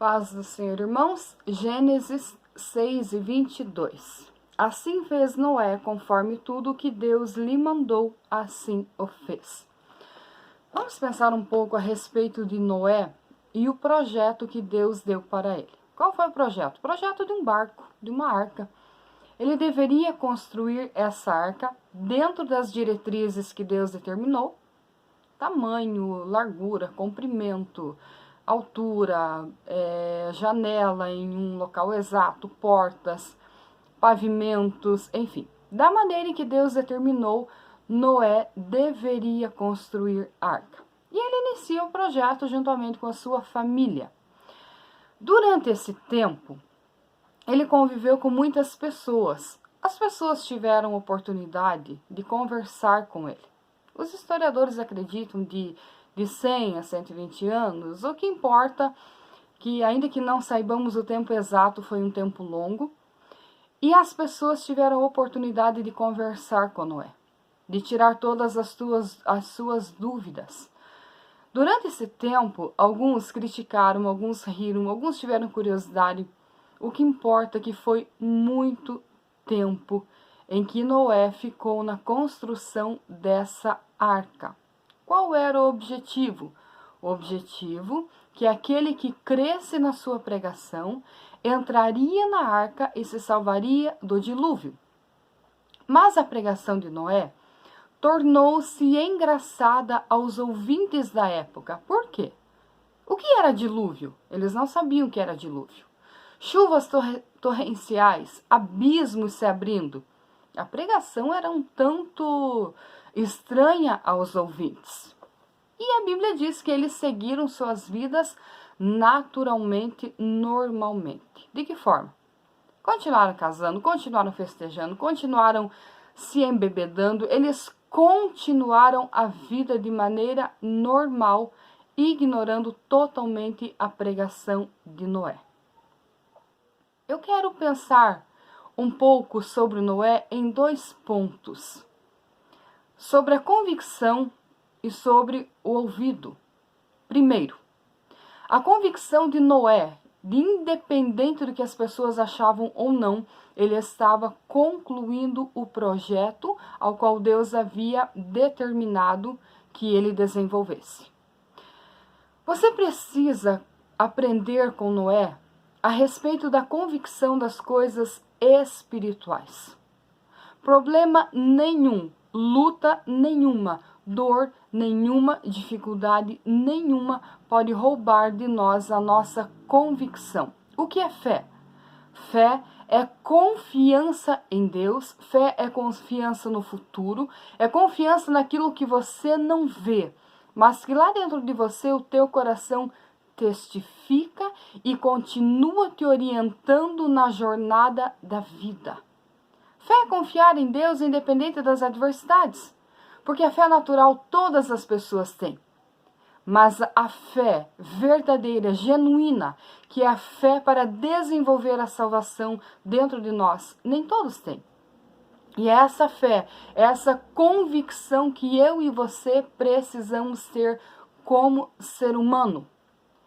Paz do Senhor, irmãos. Gênesis 6:22. Assim fez Noé, conforme tudo o que Deus lhe mandou, assim o fez. Vamos pensar um pouco a respeito de Noé e o projeto que Deus deu para ele. Qual foi o projeto? O projeto de um barco, de uma arca. Ele deveria construir essa arca dentro das diretrizes que Deus determinou: tamanho, largura, comprimento, altura, janela em um local exato, portas, pavimentos, enfim. Da maneira em que Deus determinou, Noé deveria construir a arca. E ele inicia o projeto juntamente com a sua família. Durante esse tempo, ele conviveu com muitas pessoas. As pessoas tiveram oportunidade de conversar com ele. Os historiadores acreditam de 100 a 120 anos. O que importa que, ainda que não saibamos o tempo exato, foi um tempo longo. E as pessoas tiveram a oportunidade de conversar com Noé, de tirar todas as suas dúvidas. Durante esse tempo, alguns criticaram, alguns riram, alguns tiveram curiosidade. O que importa é que foi muito tempo em que Noé ficou na construção dessa arca. Qual era o objetivo? O objetivo que aquele que cresce na sua pregação entraria na arca e se salvaria do dilúvio. Mas a pregação de Noé tornou-se engraçada aos ouvintes da época. Por quê? O que era dilúvio? Eles não sabiam o que era dilúvio. Chuvas torrenciais, abismos se abrindo. A pregação era um tanto estranha aos ouvintes. E a Bíblia diz que eles seguiram suas vidas naturalmente, normalmente. De que forma? Continuaram casando, continuaram festejando, continuaram se embebedando, eles continuaram a vida de maneira normal, ignorando totalmente a pregação de Noé. Eu quero pensar um pouco sobre Noé em dois pontos: sobre a convicção e sobre o ouvido. Primeiro, a convicção de Noé, de independente do que as pessoas achavam ou não, ele estava concluindo o projeto ao qual Deus havia determinado que ele desenvolvesse. Você precisa aprender com Noé a respeito da convicção das coisas espirituais. Problema nenhum, luta nenhuma, dor nenhuma, dificuldade nenhuma pode roubar de nós a nossa convicção. O que é fé? Fé é confiança em Deus, fé é confiança no futuro, é confiança naquilo que você não vê, mas que lá dentro de você o teu coração testifica e continua te orientando na jornada da vida. Fé é confiar em Deus independente das adversidades, porque a fé natural todas as pessoas têm. Mas a fé verdadeira, genuína, que é a fé para desenvolver a salvação dentro de nós, nem todos têm. E é essa fé, essa convicção que eu e você precisamos ter como ser humano.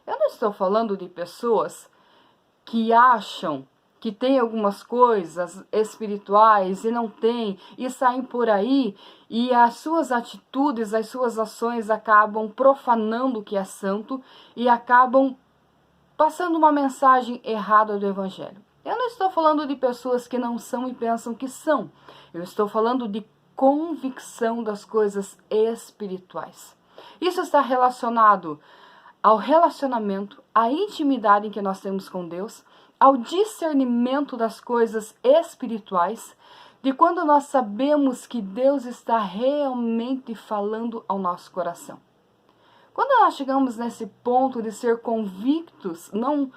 Eu não estou falando de pessoas que acham que tem algumas coisas espirituais e não tem, e saem por aí, e as suas atitudes, as suas ações acabam profanando o que é santo e acabam passando uma mensagem errada do Evangelho. Eu não estou falando de pessoas que não são e pensam que são. Eu estou falando de convicção das coisas espirituais. Isso está relacionado ao relacionamento, à intimidade em que nós temos com Deus, ao discernimento das coisas espirituais, de quando nós sabemos que Deus está realmente falando ao nosso coração. Quando nós chegamos nesse ponto de ser convictos, não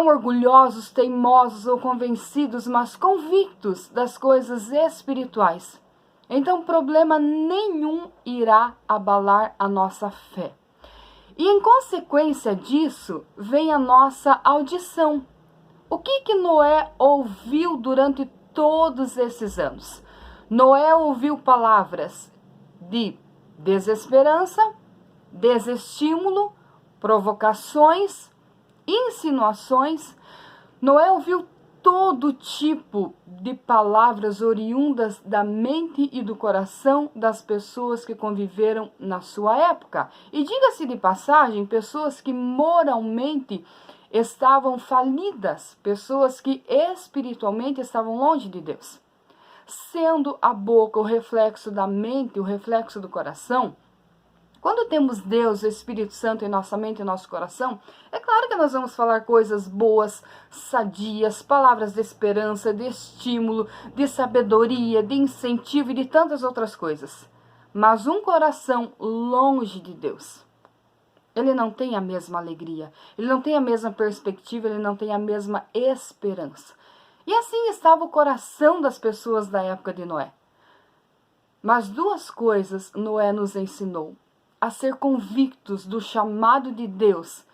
orgulhosos, teimosos ou convencidos, mas convictos das coisas espirituais, então problema nenhum irá abalar a nossa fé. E em consequência disso, vem a nossa audição. O que Noé ouviu durante todos esses anos? Noé ouviu palavras de desesperança, desestímulo, provocações, insinuações. Noé ouviu todo tipo de palavras oriundas da mente e do coração das pessoas que conviveram na sua época. E diga-se de passagem, pessoas que moralmente estavam falidas, pessoas que espiritualmente estavam longe de Deus. Sendo a boca o reflexo da mente, o reflexo do coração, quando temos Deus, o Espírito Santo em nossa mente e nosso coração, é claro que nós vamos falar coisas boas, sadias, palavras de esperança, de estímulo, de sabedoria, de incentivo e de tantas outras coisas. Mas um coração longe de Deus, ele não tem a mesma alegria, ele não tem a mesma perspectiva, ele não tem a mesma esperança. E assim estava o coração das pessoas da época de Noé. Mas duas coisas Noé nos ensinou: a ser convictos do chamado de Deus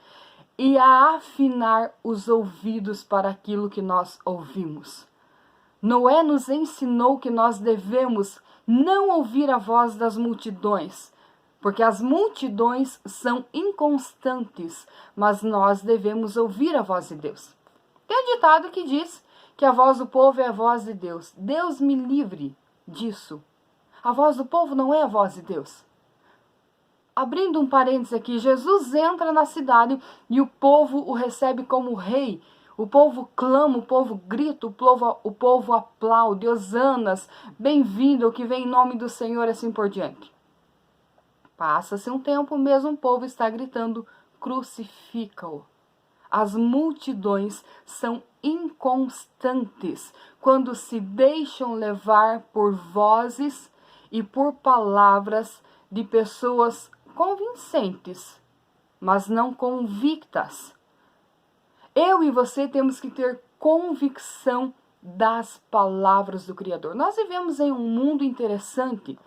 e a afinar os ouvidos para aquilo que nós ouvimos. Noé nos ensinou que nós devemos não ouvir a voz das multidões, porque as multidões são inconstantes, mas nós devemos ouvir a voz de Deus. Tem um ditado que diz que a voz do povo é a voz de Deus. Deus me livre disso. A voz do povo não é a voz de Deus. Abrindo um parênteses aqui, Jesus entra na cidade e o povo o recebe como rei. O povo clama, o povo grita, o povo aplaude, hosanas, bem-vindo, o que vem em nome do Senhor, assim por diante. Passa-se um tempo, o mesmo povo está gritando, crucifica-o. As multidões são inconstantes quando se deixam levar por vozes e por palavras de pessoas convincentes, mas não convictas. Eu e você temos que ter convicção das palavras do Criador. Nós vivemos em um mundo interessante.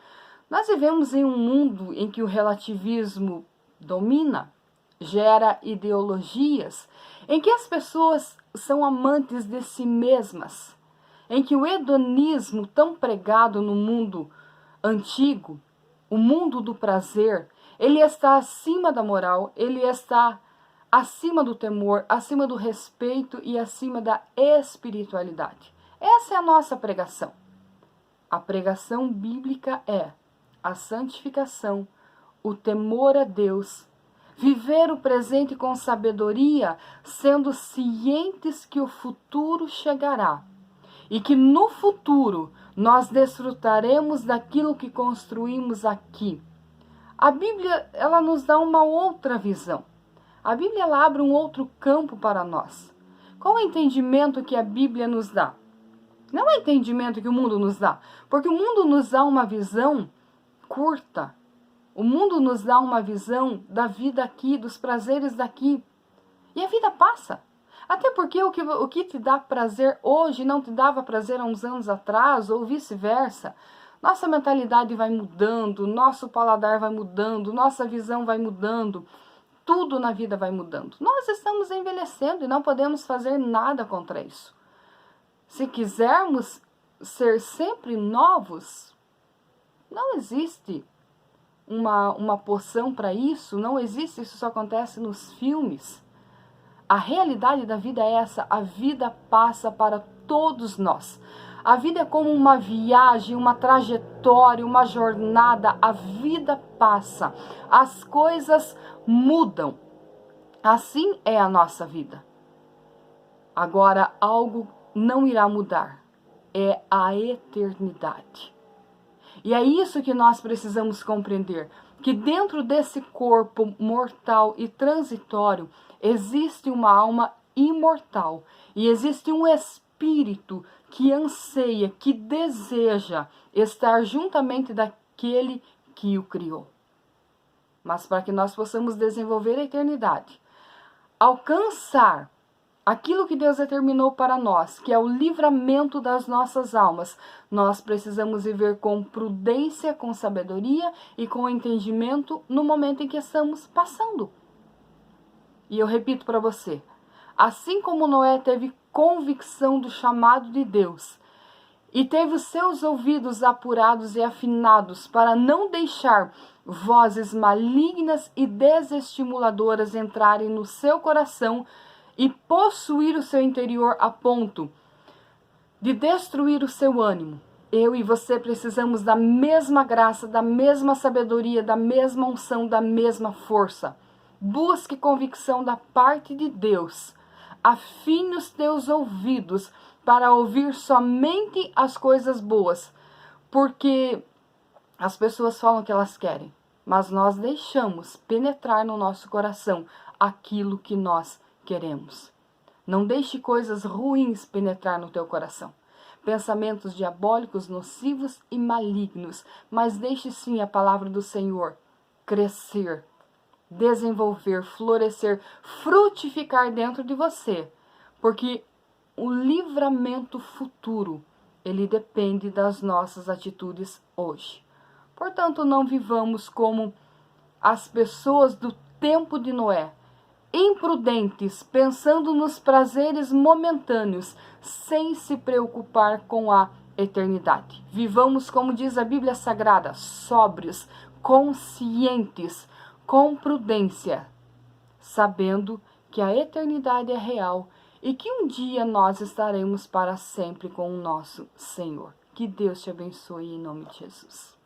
Nós vivemos em um mundo em que o relativismo domina, gera ideologias, em que as pessoas são amantes de si mesmas, em que o hedonismo tão pregado no mundo antigo, o mundo do prazer, ele está acima da moral, ele está acima do temor, acima do respeito e acima da espiritualidade. Essa é a nossa pregação. A pregação bíblica é a santificação, o temor a Deus, viver o presente com sabedoria, sendo cientes que o futuro chegará e que no futuro nós desfrutaremos daquilo que construímos aqui. A Bíblia, ela nos dá uma outra visão. A Bíblia, ela abre um outro campo para nós. Qual é o entendimento que a Bíblia nos dá? Não é o entendimento que o mundo nos dá, porque o mundo nos dá uma visão curta. O mundo nos dá uma visão da vida aqui, dos prazeres daqui. E a vida passa. Até porque o que te dá prazer hoje não te dava prazer há uns anos atrás, ou vice-versa. Nossa mentalidade vai mudando, nosso paladar vai mudando, nossa visão vai mudando. Tudo na vida vai mudando. Nós estamos envelhecendo e não podemos fazer nada contra isso. Se quisermos ser sempre novos, não existe uma poção para isso, não existe, isso só acontece nos filmes. A realidade da vida é essa, a vida passa para todos nós. A vida é como uma viagem, uma trajetória, uma jornada, a vida passa, as coisas mudam. Assim é a nossa vida. Agora, algo não irá mudar, é a eternidade. E é isso que nós precisamos compreender, que dentro desse corpo mortal e transitório, existe uma alma imortal e existe um espírito que anseia, que deseja estar juntamente daquele que o criou. Mas para que nós possamos desenvolver a eternidade, alcançar aquilo que Deus determinou para nós, que é o livramento das nossas almas, nós precisamos viver com prudência, com sabedoria e com entendimento no momento em que estamos passando. E eu repito para você, assim como Noé teve convicção do chamado de Deus e teve os seus ouvidos apurados e afinados para não deixar vozes malignas e desestimuladoras entrarem no seu coração e possuir o seu interior a ponto de destruir o seu ânimo. Eu e você precisamos da mesma graça, da mesma sabedoria, da mesma unção, da mesma força. Busque convicção da parte de Deus. Afine os teus ouvidos para ouvir somente as coisas boas, porque as pessoas falam o que elas querem, mas nós deixamos penetrar no nosso coração aquilo que nós queremos. Não deixe coisas ruins penetrar no teu coração. Pensamentos diabólicos, nocivos e malignos, mas deixe sim a palavra do Senhor crescer, desenvolver, florescer, frutificar dentro de você, porque o livramento futuro, ele depende das nossas atitudes hoje. Portanto, não vivamos como as pessoas do tempo de Noé, imprudentes, pensando nos prazeres momentâneos, sem se preocupar com a eternidade. Vivamos, como diz a Bíblia Sagrada, sóbrios, conscientes, com prudência, sabendo que a eternidade é real e que um dia nós estaremos para sempre com o nosso Senhor. Que Deus te abençoe em nome de Jesus.